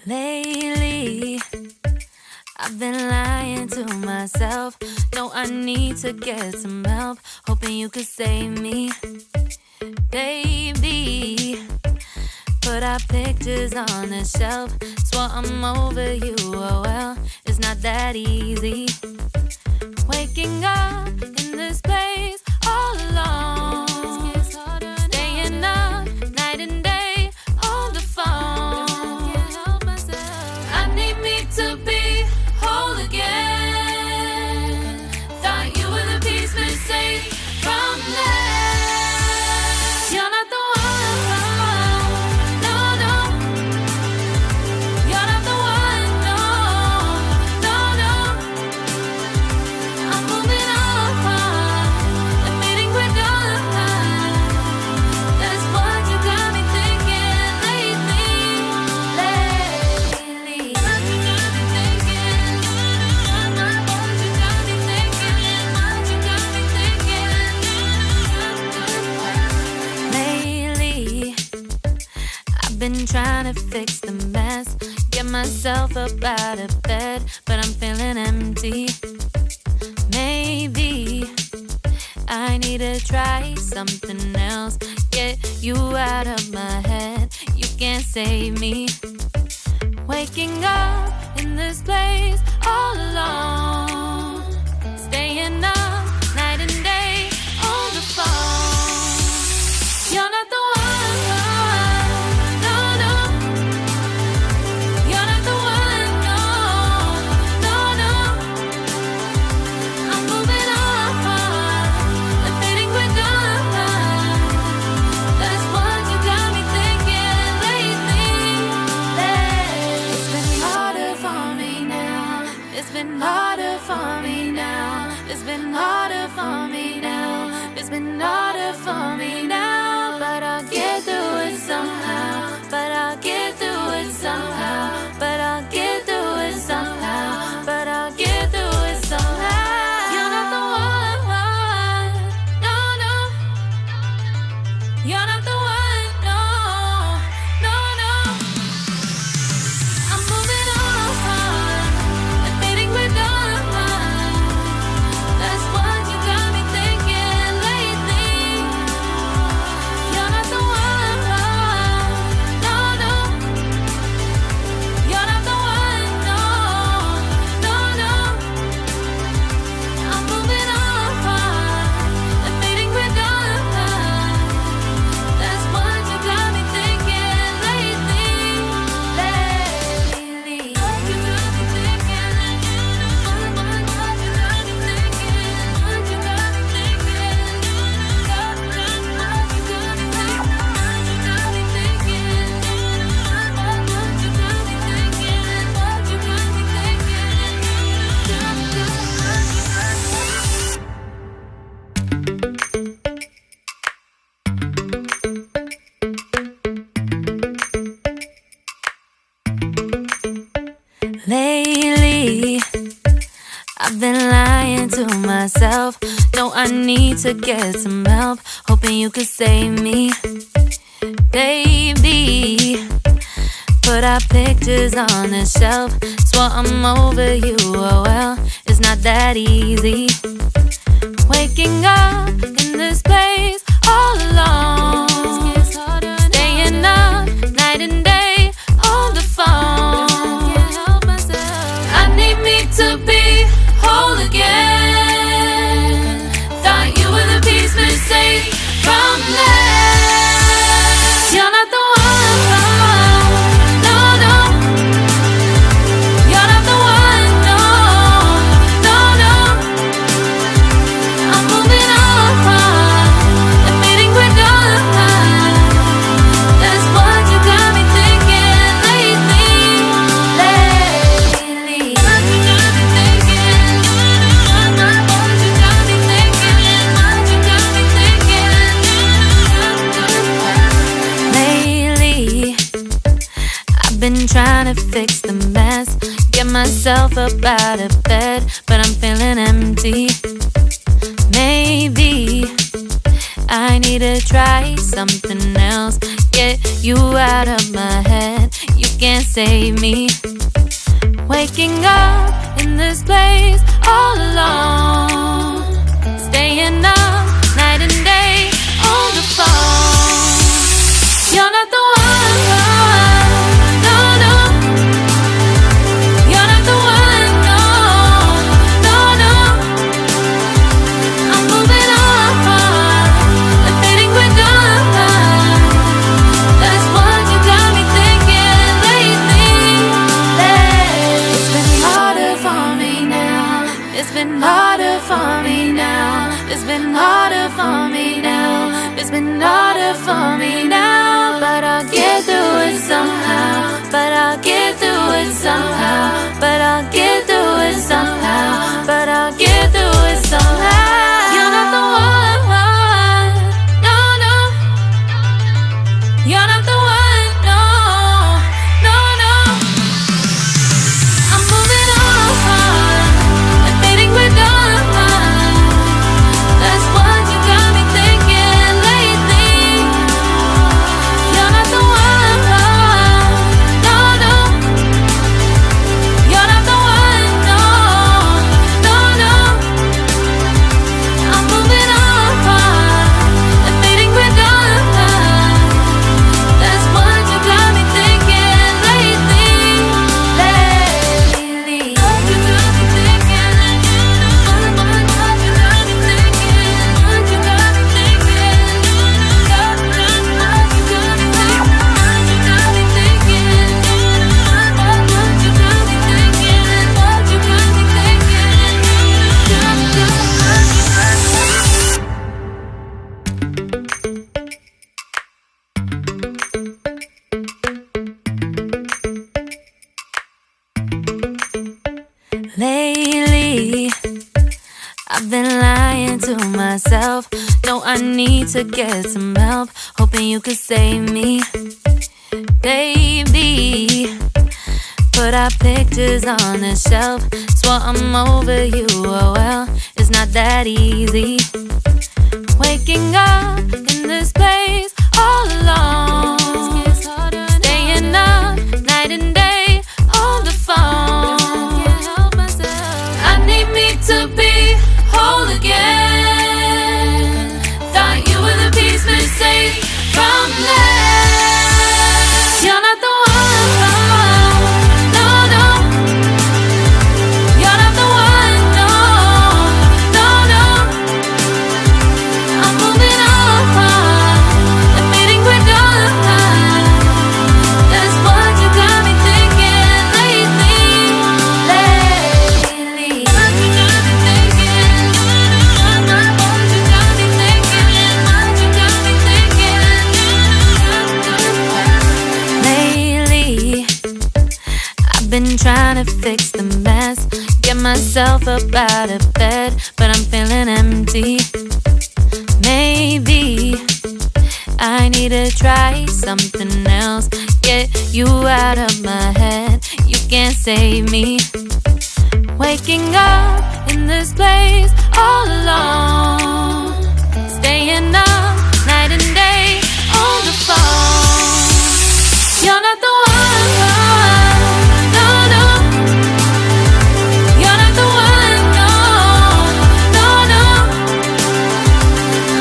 Lately, I've been lying to myself. No, I need to get some help. Hoping you could save me, baby. Put our pictures on the shelf. Swore I'm over you, oh well, it's not that easy. Waking up in this place all alone, staying up night and day on the phone. I need me to be whole again. Thought you were the piece missing from that. You're not the one, no, no. You're not the one, no, no, no. I'm moving on, admitting we're done. That's what you got me thinking lately. What you got me thinking? What you got me thinking? What you got me thinking? Lately, I've been trying to fix the mess, get myself up out of bed, but I'm feeling empty. Maybe I need to try something else, get you out of my head. You can't save me. Waking up in this place all alone, staying up night and day on the phone. You're not the one, no, no. You're not the one, no, no, no. I'm moving on, admitting we're done. That's what you got me thinking lately. It's been harder for me now. It's been harder for me now. It's been harder for me now. It's been harder for me now. But I'll get through it somehow. But I'll get through it somehow. But I'll get through it somehow. But I'll get through it somehow. You're not the one, no, no. You're not the one, no, no, no. I'm moving on, admitting we're done. That's what you got me thinking lately. You're not the one, no, no. You're not the one, no, no, no. I'm moving on, admitting we're done. That's what you got me thinking lately. What you got me thinking? What you got me thinking? What you got me thinking? What you got me thinking? What you got me thinking? What you got me thinking? What you got me thinking? Lately, I've been lying to myself. No, I need to get some help. Hoping you could save me, baby. Put our pictures on the shelf. Swore I'm over you, oh well, it's not that easy. Waking up in this place all alone, staying up night and day on the phone. I need me to be whole again. Thought you were the piece missing from that. You're not the one, no, no. You're not the one, no, no, no. I'm moving on, been trying to fix the mess, get myself up out of bed, but I'm feeling empty. Maybe I need to try something else, get you out of my head. You can't save me. Waking up in this place all alone, staying up night and day on the phone. You're not the one, no, no. You're not the one, no, no, no. I'm moving on, I'm fading with done. That's what you got me thinking lately. It's been harder for me now. It's been harder for me now. It's been harder for me now. It's been harder for me now. But I'll get through it somehow. But I'll get through it somehow. But I'll get through it somehow. But I'll get through it somehow. You're not the one, no, no. You're not the one, no, no, no. I'm moving on, I'm fading with done. That's what you got me thinking lately. You're not the one, no, no. You're not the one, no, no, no. I'm moving on, I'm fading with done. That's what you got me thinking lately. What you got me thinking? What you got me thinking? What you got me thinking? What you got me thinking? What you got me thinking? What you got me thinking? What you got me thinking? Lately, I've been lying to myself. No, I need to get some help. Hoping you could save me, baby. Put our pictures on the shelf. Swore I'm over you, oh well, it's not that easy. Waking up in this place all alone, staying up night and day on the phone. I need me to be whole again. Thought you were the piece missing from left. You're not the one, no, no. You're not the one, no, no, no. I'm moving on, I'm fading with done. That's what you got me thinking lately. What you got me thinking? What you got me thinking? What you got me thinking? Lately, I've been trying to fix the mess, get myself up out of bed, but I'm feeling empty. Maybe I need to try something else, get you out of my head. You can't save me. Waking up in this place all alone, staying up night and day on the phone. You're not the one, no, no. You're not the one, no, no, no.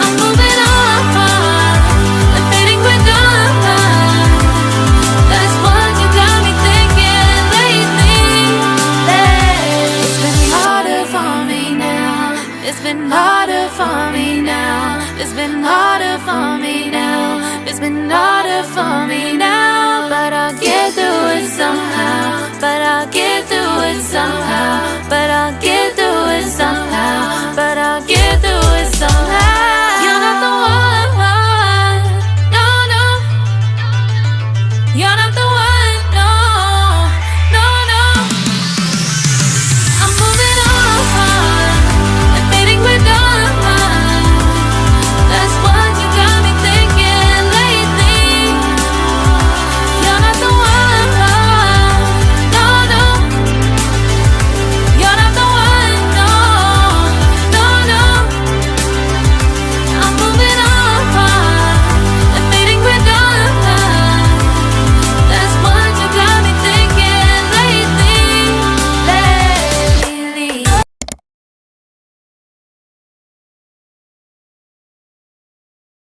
I'm moving on, I'm fading with done. That's what you got me thinking lately. It's been harder for me now. It's been harder for me now. It's been harder for me now. It's been harder for me now. But I'll get through it somehow. But I'll get through it somehow. But I'll get through it somehow. But I'll get through it somehow. You're not the one, no, no. You're not the